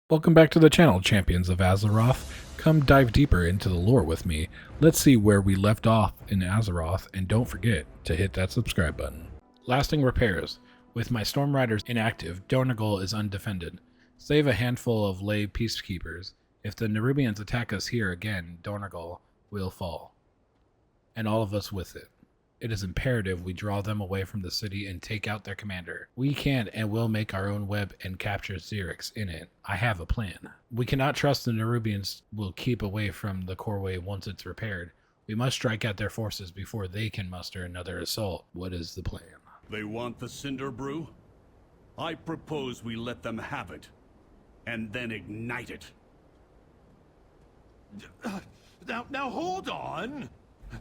Welcome back to the channel, champions of Azeroth. Come dive deeper into the lore with me. Let's see where we left off in Azeroth, and don't forget to hit that subscribe button. Lasting repairs. With my Storm Riders inactive, Donegal is undefended. Save a handful of lay peacekeepers. If the Nerubians attack us here again, Donegal will fall. And all of us with it. It is imperative we draw them away from the city and take out their commander. We can and will make our own web and capture Xerix in it. I have a plan. We cannot trust the Nerubians will keep away from the Coreway once it's repaired. We must strike at their forces before they can muster another assault. What is the plan? They want the Cinder Brew? I propose we let them have it, and then ignite it. Now hold on!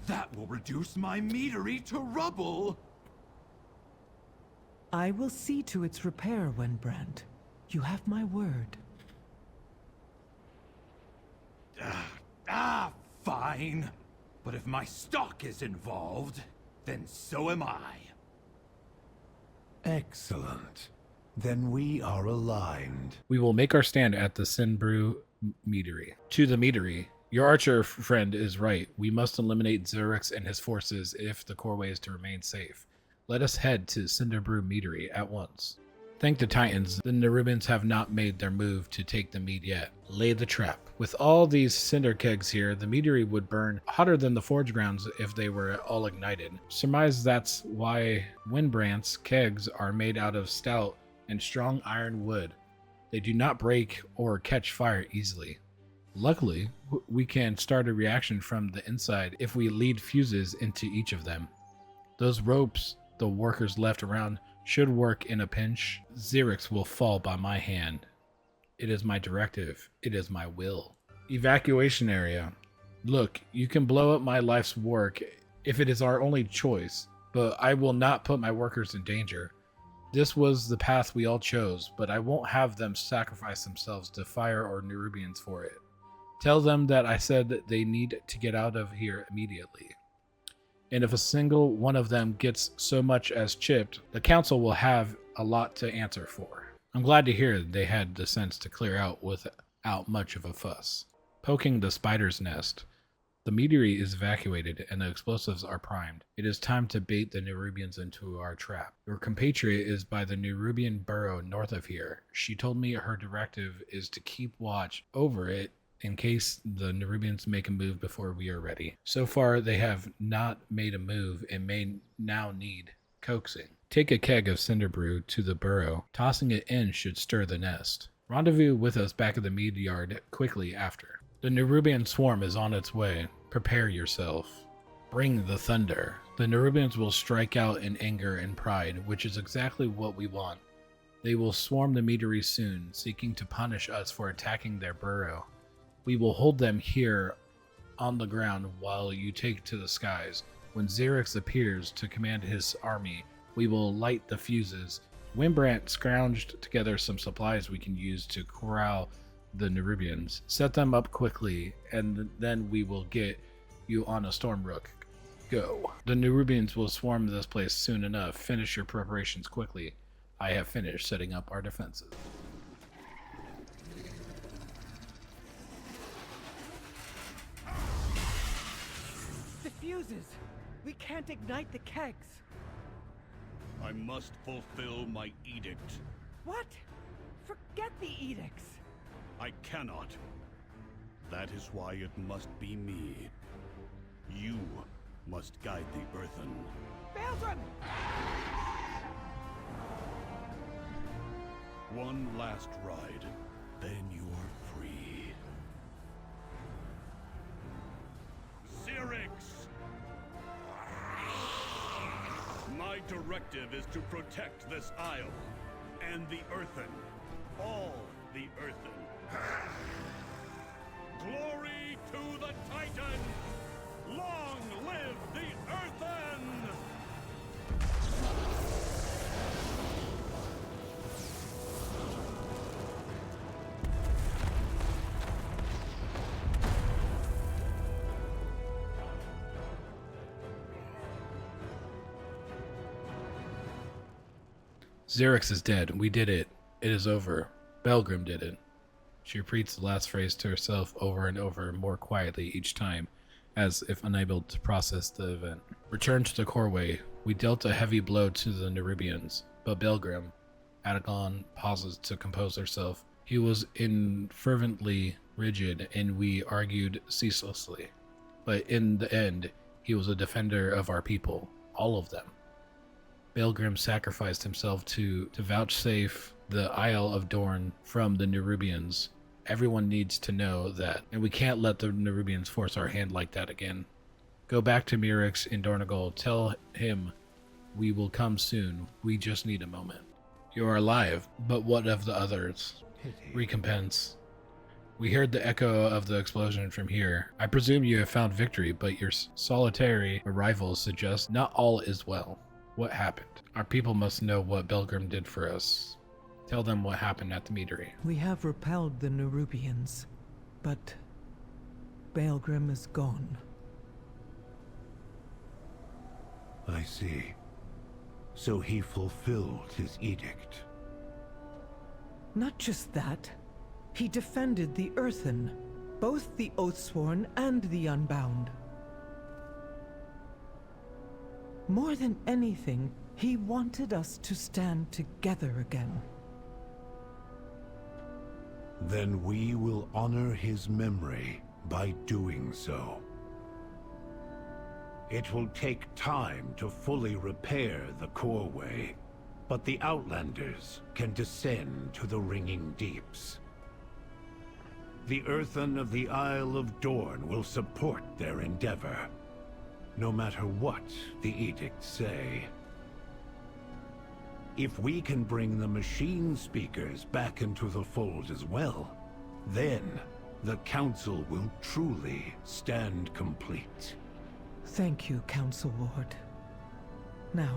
That will reduce my meadery to rubble! I will see to its repair, Wenbrand. You have my word. Fine. But if my stock is involved, then so am I. Excellent. Then we are aligned. We will make our stand at the Sinbrew meadery. To the meadery. Your archer friend is right. We must eliminate Xerix and his forces if the Coreway is to remain safe. Let us head to Cinderbrew Meadery at once. Thank the Titans, the Nerubians have not made their move to take the mead yet. Lay the trap. With all these cinder kegs here, the meadery would burn hotter than the forge grounds if they were all ignited. Surmise that's why Windbrandt's kegs are made out of stout and strong iron wood. They do not break or catch fire easily. Luckily, we can start a reaction from the inside if we lead fuses into each of them. Those ropes the workers left around should work in a pinch. Xerix will fall by my hand. It is my directive. It is my will. Evacuation area. Look, you can blow up my life's work if it is our only choice, but I will not put my workers in danger. This was the path we all chose, but I won't have them sacrifice themselves to fire or Nerubians for it. Tell them that I said that they need to get out of here immediately. And if a single one of them gets so much as chipped, the council will have a lot to answer for. I'm glad to hear they had the sense to clear out without much of a fuss. Poking the spider's nest. The meadery is evacuated and the explosives are primed. It is time to bait the Nerubians into our trap. Your compatriot is by the Nerubian burrow north of here. She told me her directive is to keep watch over it in case the Nerubians make a move before we are ready. So far, they have not made a move and may now need coaxing. Take a keg of Cinderbrew to the burrow. Tossing it in should stir the nest. Rendezvous with us back at the mead yard quickly after. The Nerubian swarm is on its way. Prepare yourself. Bring the thunder. The Nerubians will strike out in anger and pride, which is exactly what we want. They will swarm the meadery soon, seeking to punish us for attacking their burrow. We will hold them here on the ground while you take to the skies. When Xerix appears to command his army, we will light the fuses. Windbrandt scrounged together some supplies we can use to corral the Nerubians. Set them up quickly, and then we will get you on a Stormrook. Go. The Nerubians will swarm this place soon enough. Finish your preparations quickly. I have finished setting up our defenses. Fuses! We can't ignite the kegs! I must fulfill my edict. What? Forget the edicts! I cannot. That is why it must be me. You must guide the Earthen. Baldrin! One last ride, then you're free. Xerix! My directive is to protect this isle, and the Earthen. All the Earthen. Glory to the Titan! Long live the Earthen! Xerix is dead. We did it. It is over. Belgrim did it. She repeats the last phrase to herself over and over, more quietly each time, as if unable to process the event. Return to the coreway. We dealt a heavy blow to the Nerubians, but Belgrim, Adagon pauses to compose herself. He was fervently rigid, and we argued ceaselessly. But in the end, he was a defender of our people, all of them. Belgrim sacrificed himself to vouchsafe the Isle of Dorn from the Nerubians. Everyone needs to know that, and we can't let the Nerubians force our hand like that again. Go back to Mirix in Dornagol. Tell him we will come soon. We just need a moment. You are alive, but what of the others? Recompense. We heard the echo of the explosion from here. I presume you have found victory, but your solitary arrival suggests not all is well. What happened? Our people must know what Belgrim did for us. Tell them what happened at the meadery. We have repelled the Nerubians, but Belgrim is gone. I see. So he fulfilled his edict. Not just that. He defended the Earthen, both the Oathsworn and the Unbound. More than anything, he wanted us to stand together again. Then we will honor his memory by doing so. It will take time to fully repair the coreway, but the Outlanders can descend to the ringing deeps. The Earthen of the Isle of Dorn will support their endeavor, no matter what the edicts say. If we can bring the machine speakers back into the fold as well, then the Council will truly stand complete. Thank you, Council Lord. Now,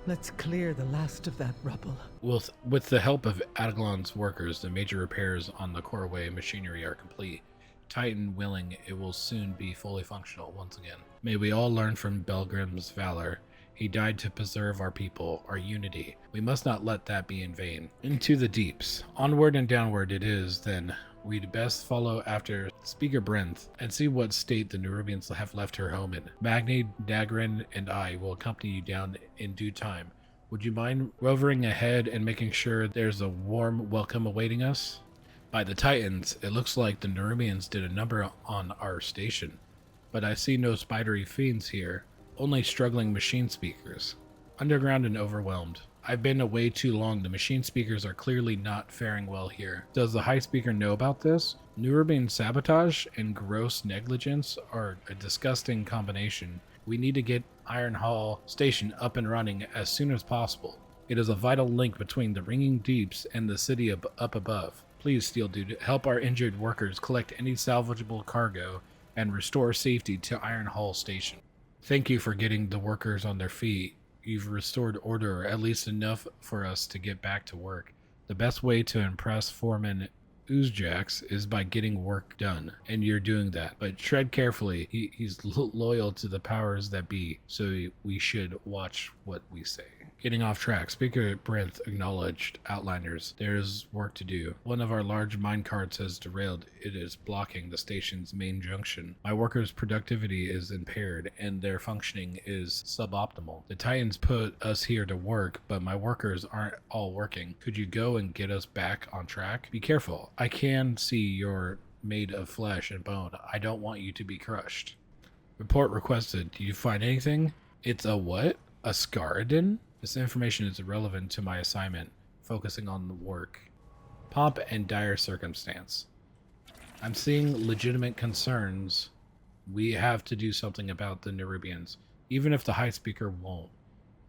let's clear the last of that rubble. With the help of Adaglon's workers, the major repairs on the coreway machinery are complete. Titan willing, it will soon be fully functional once again. May we all learn from Belgrim's valor. He died to preserve our people, our unity. We must not let that be in vain. Into the deeps. Onward and downward it is, then. We'd best follow after Speaker Brenth and see what state the Nerubians have left her home in. Magni, Dagrin, and I will accompany you down in due time. Would you mind rovering ahead and making sure there's a warm welcome awaiting us? By the Titans, it looks like the Nerubians did a number on our station. But I see no spidery fiends here, only struggling machine speakers. Underground and overwhelmed. I've been away too long. The machine speakers are clearly not faring well here. Does the high speaker know about this? Nerubian sabotage and gross negligence are a disgusting combination. We need to get Iron Hall Station up and running as soon as possible. It is a vital link between the ringing deeps and the city up above. Please, Steel Dude, help our injured workers collect any salvageable cargo and restore safety to Iron Hall Station. Thank you for getting the workers on their feet. You've restored order, at least enough for us to get back to work. The best way to impress Foreman Oozjax is by getting work done, and you're doing that. But tread carefully. He's loyal to the powers that be, so we should watch what we say. Getting off track, Speaker Brenth acknowledged Outlanders. There's work to do. One of our large minecarts has derailed. It is blocking the station's main junction. My workers' productivity is impaired, and their functioning is suboptimal. The Titans put us here to work, but my workers aren't all working. Could you go and get us back on track? Be careful. I can see you're made of flesh and bone. I don't want you to be crushed. Report requested. Do you find anything? It's a what? A Scaradin? This information is irrelevant to my assignment, focusing on the work. Pomp and dire circumstance. I'm seeing legitimate concerns. We have to do something about the Nerubians, even if the High Speaker won't.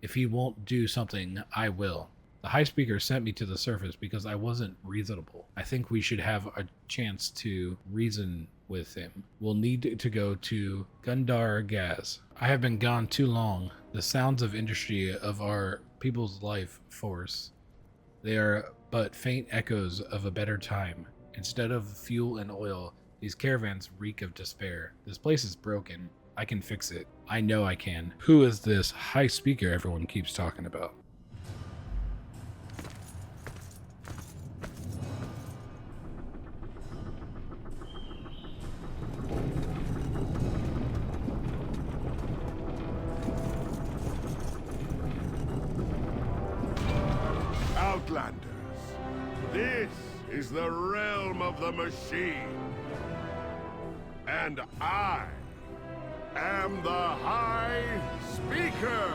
If he won't do something, I will. The High Speaker sent me to the surface because I wasn't reasonable. I think we should have a chance to reason with him. We'll need to go to Gundar Gaz. I have been gone too long. The sounds of industry of our people's life force, they are but faint echoes of a better time. Instead of fuel and oil, these caravans reek of despair. This place is broken. I can fix it. I know I can. Who is this High Speaker everyone keeps talking about? is the realm of the machine. And I am the High Speaker.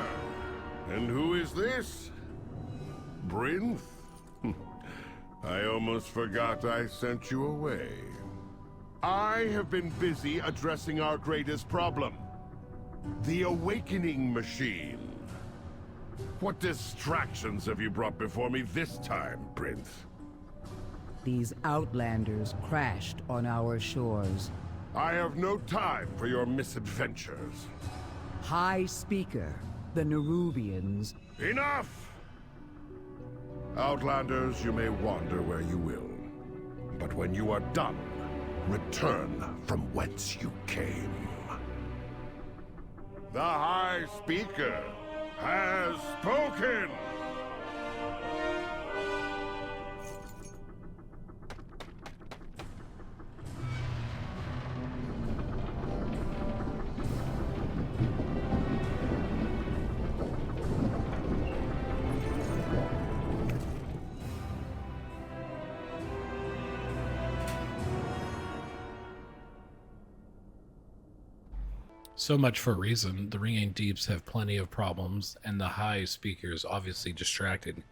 And who is this? Brinth? I almost forgot I sent you away. I have been busy addressing our greatest problem. The Awakening Machine. What distractions have you brought before me this time, Prince? These Outlanders crashed on our shores. I have no time for your misadventures. High Speaker, the Nerubians. Enough! Outlanders, you may wander where you will. But when you are done, return from whence you came. The High Speaker has spoken! So much for reason. The Ringing Deeps have plenty of problems, and the High Speaker is obviously distracted.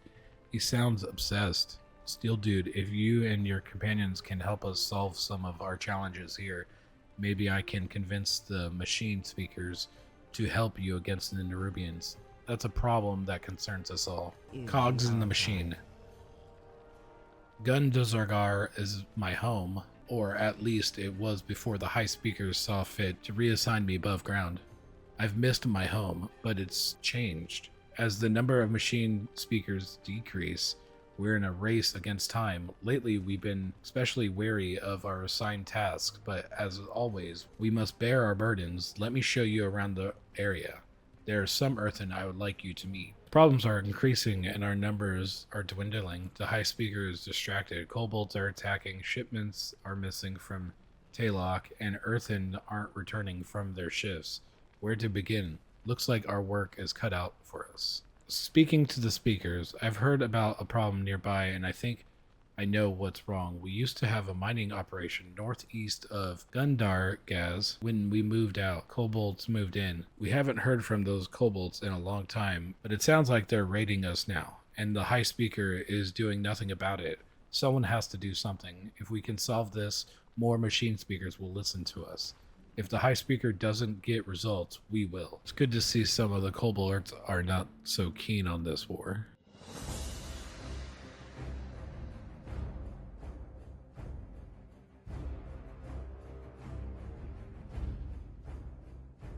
He sounds obsessed. Steel Dude, if you and your companions can help us solve some of our challenges here, maybe I can convince the machine speakers to help you against the Nerubians. That's a problem that concerns us all. Cogs in the machine. Gundazargar is my home, or at least it was before the High Speakers saw fit to reassign me above ground. I've missed my home, but it's changed. As the number of machine speakers decrease, we're in a race against time. Lately, we've been especially wary of our assigned tasks, but as always, we must bear our burdens. Let me show you around the area. There are some Earthen I would like you to meet. Problems are increasing and our numbers are dwindling. The High Speaker is distracted. Kobolds are attacking, shipments are missing from Taylock, and Earthen aren't returning from their shifts. Where to begin? Looks like our work is cut out for us. Speaking to the speakers, I've heard about a problem nearby and I think I know what's wrong. We used to have a mining operation northeast of Gundargaz. When we moved out, kobolds moved in. We haven't heard from those kobolds in a long time, but it sounds like they're raiding us now, and the High Speaker is doing nothing about it. Someone has to do something. If we can solve this, more machine speakers will listen to us. If the High Speaker doesn't get results, we will. It's good to see some of the kobolds are not so keen on this war.